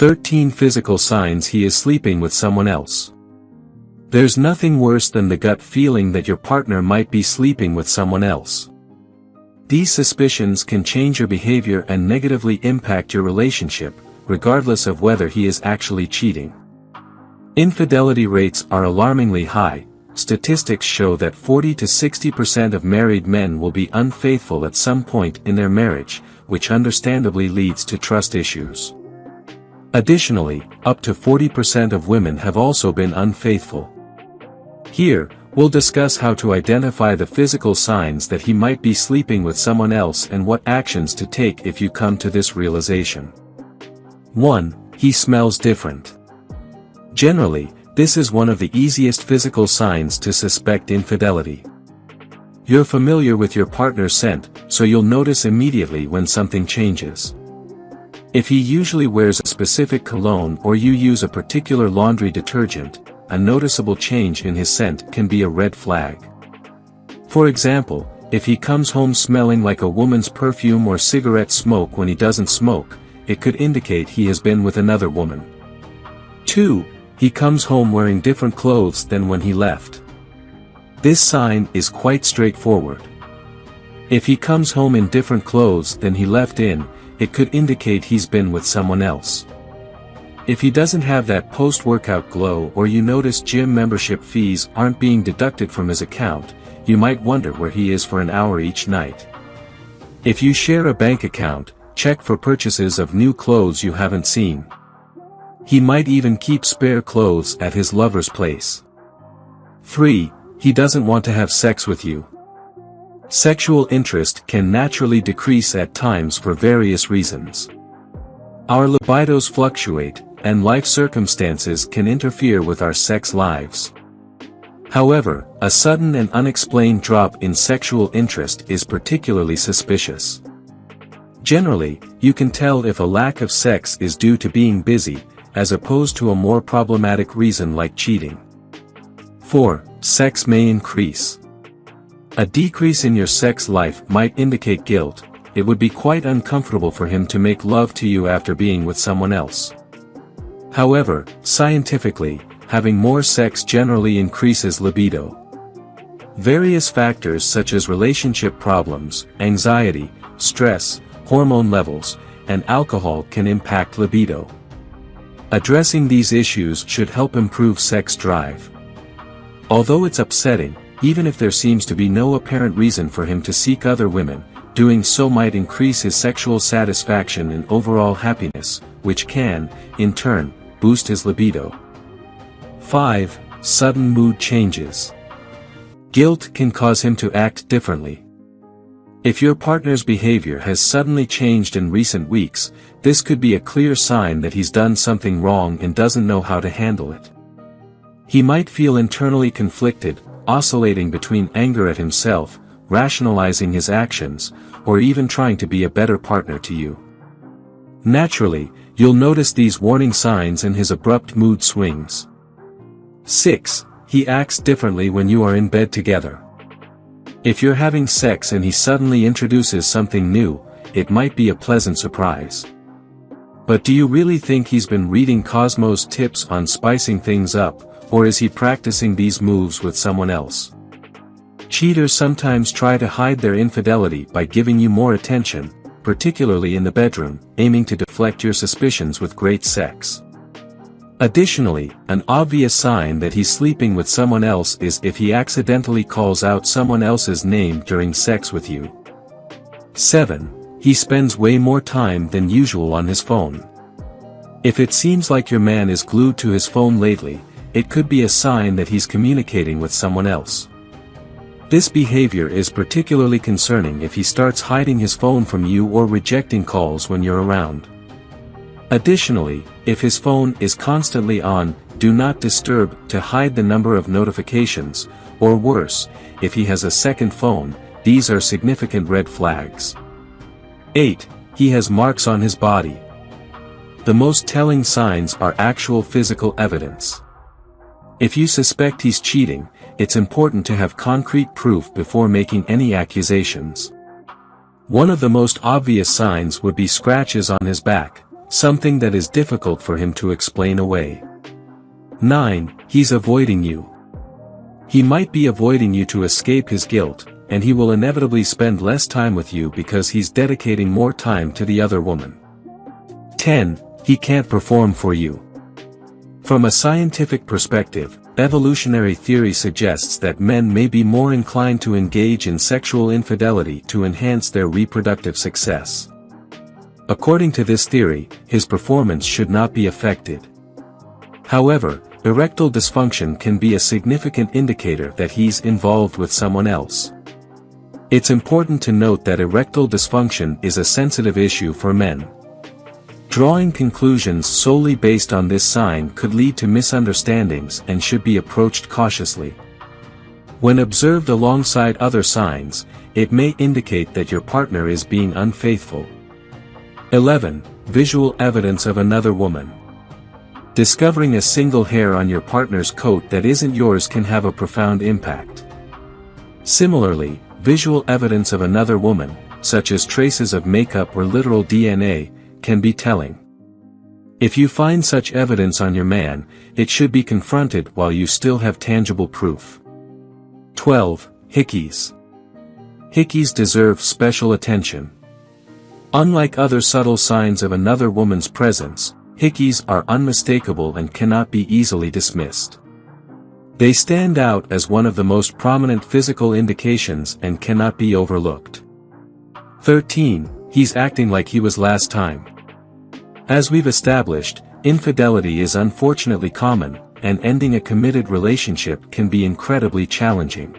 13 physical signs he is sleeping with someone else. There's nothing worse than the gut feeling that your partner might be sleeping with someone else. These suspicions can change your behavior and negatively impact your relationship, regardless of whether he is actually cheating. Infidelity rates are alarmingly high. Statistics show that 40 to 60% of married men will be unfaithful at some point in their marriage, which understandably leads to trust issues. Additionally, up to 40% of women have also been unfaithful. Here, we'll discuss how to identify the physical signs that he might be sleeping with someone else and what actions to take if you come to this realization. 1. He smells different. Generally, this is one of the easiest physical signs to suspect infidelity. You're familiar with your partner's scent, so you'll notice immediately when something changes. If he usually wears a specific cologne or you use a particular laundry detergent, a noticeable change in his scent can be a red flag. For example, if he comes home smelling like a woman's perfume or cigarette smoke when he doesn't smoke, it could indicate he has been with another woman. 2. He comes home wearing different clothes than when he left. This sign is quite straightforward. If he comes home in different clothes than he left in, it could indicate he's been with someone else. If he doesn't have that post-workout glow or you notice gym membership fees aren't being deducted from his account, you might wonder where he is for an hour each night. If you share a bank account, check for purchases of new clothes you haven't seen. He might even keep spare clothes at his lover's place. 3. He doesn't want to have sex with you. Sexual interest can naturally decrease at times for various reasons. Our libidos fluctuate, and life circumstances can interfere with our sex lives. However, a sudden and unexplained drop in sexual interest is particularly suspicious. Generally, you can tell if a lack of sex is due to being busy, as opposed to a more problematic reason like cheating. 4. Sex may increase. A decrease in your sex life might indicate guilt. It would be quite uncomfortable for him to make love to you after being with someone else. However, scientifically, having more sex generally increases libido. Various factors such as relationship problems, anxiety, stress, hormone levels, and alcohol can impact libido. Addressing these issues should help improve sex drive. Although it's upsetting, even if there seems to be no apparent reason for him to seek other women, doing so might increase his sexual satisfaction and overall happiness, which can, in turn, boost his libido. 5. Sudden mood changes. Guilt can cause him to act differently. If your partner's behavior has suddenly changed in recent weeks, this could be a clear sign that he's done something wrong and doesn't know how to handle it. He might feel internally conflicted, oscillating between anger at himself, rationalizing his actions, or even trying to be a better partner to you. Naturally, you'll notice these warning signs in his abrupt mood swings. 6. He acts differently when you are in bed together. If you're having sex and he suddenly introduces something new, it might be a pleasant surprise. But do you really think he's been reading Cosmo's tips on spicing things up, or is he practicing these moves with someone else? Cheaters sometimes try to hide their infidelity by giving you more attention, particularly in the bedroom, aiming to deflect your suspicions with great sex. Additionally, an obvious sign that he's sleeping with someone else is if he accidentally calls out someone else's name during sex with you. 7. He spends way more time than usual on his phone. If it seems like your man is glued to his phone lately, it could be a sign that he's communicating with someone else. This behavior is particularly concerning if he starts hiding his phone from you or rejecting calls when you're around. Additionally, if his phone is constantly on Do Not Disturb to hide the number of notifications, or worse, if he has a second phone, these are significant red flags. 8. He has marks on his body. The most telling signs are actual physical evidence. If you suspect he's cheating, it's important to have concrete proof before making any accusations. One of the most obvious signs would be scratches on his back, something that is difficult for him to explain away. 9. He's avoiding you. He might be avoiding you to escape his guilt, and he will inevitably spend less time with you because he's dedicating more time to the other woman. 10. He can't perform for you. From a scientific perspective, evolutionary theory suggests that men may be more inclined to engage in sexual infidelity to enhance their reproductive success. According to this theory, his performance should not be affected. However, erectile dysfunction can be a significant indicator that he's involved with someone else. It's important to note that erectile dysfunction is a sensitive issue for men. Drawing conclusions solely based on this sign could lead to misunderstandings and should be approached cautiously. When observed alongside other signs, it may indicate that your partner is being unfaithful. 11. Visual evidence of another woman. Discovering a single hair on your partner's coat that isn't yours can have a profound impact. Similarly, visual evidence of another woman, such as traces of makeup or literal DNA, can be telling. If you find such evidence on your man, it should be confronted while you still have tangible proof. 12. Hickeys. Hickeys deserve special attention. Unlike other subtle signs of another woman's presence, hickeys are unmistakable and cannot be easily dismissed. They stand out as one of the most prominent physical indications and cannot be overlooked. 13. He's acting like he was last time. As we've established, infidelity is unfortunately common, and ending a committed relationship can be incredibly challenging.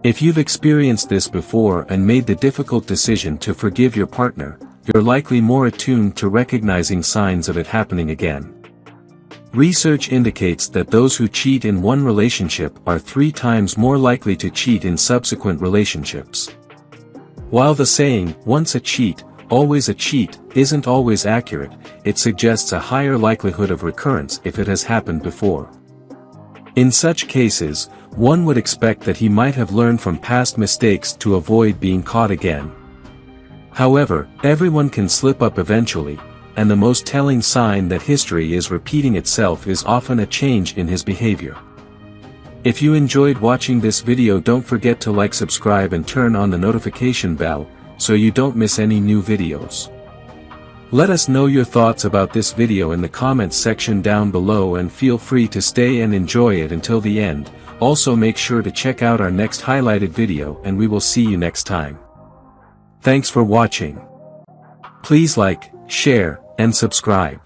If you've experienced this before and made the difficult decision to forgive your partner, you're likely more attuned to recognizing signs of it happening again. Research indicates that those who cheat in one relationship are 3 times more likely to cheat in subsequent relationships. While the saying, "once a cheat, always a cheat," isn't always accurate, it suggests a higher likelihood of recurrence if it has happened before. In such cases, one would expect that he might have learned from past mistakes to avoid being caught again. However, everyone can slip up eventually, and the most telling sign that history is repeating itself is often a change in his behavior. If you enjoyed watching this video, don't forget to like, subscribe and turn on the notification bell, so you don't miss any new videos. Let us know your thoughts about this video in the comments section down below, and feel free to stay and enjoy it until the end. Also make sure to check out our next highlighted video, and we will see you next time. Thanks for watching. Please like, share, and subscribe.